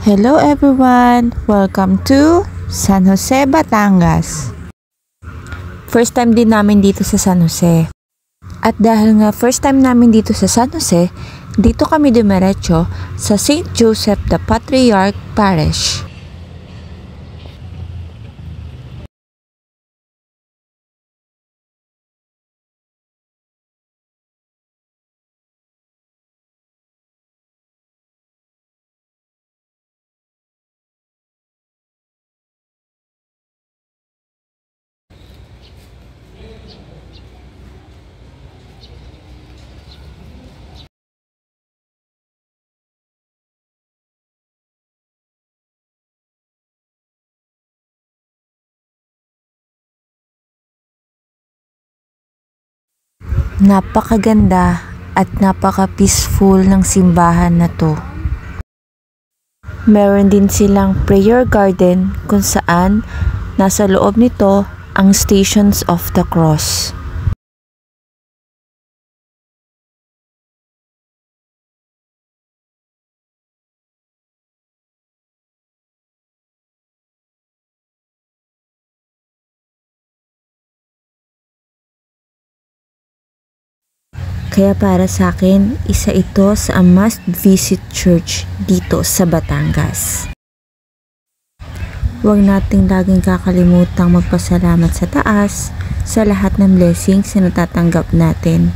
Hello everyone! Welcome to San Jose, Batangas. First time din namin dito sa San Jose. At dahil nga first time namin dito sa San Jose, dito kami dumiretso sa St. Joseph the Patriarch Parish. Napakaganda at napaka-peaceful ng simbahan na to. Meron din silang prayer garden kung saan nasa loob nito ang Stations of the Cross. Kaya para sa akin, isa ito sa must-visit church dito sa Batangas. Huwag nating laging kakalimutang magpasalamat sa taas sa lahat ng blessings na natatanggap natin.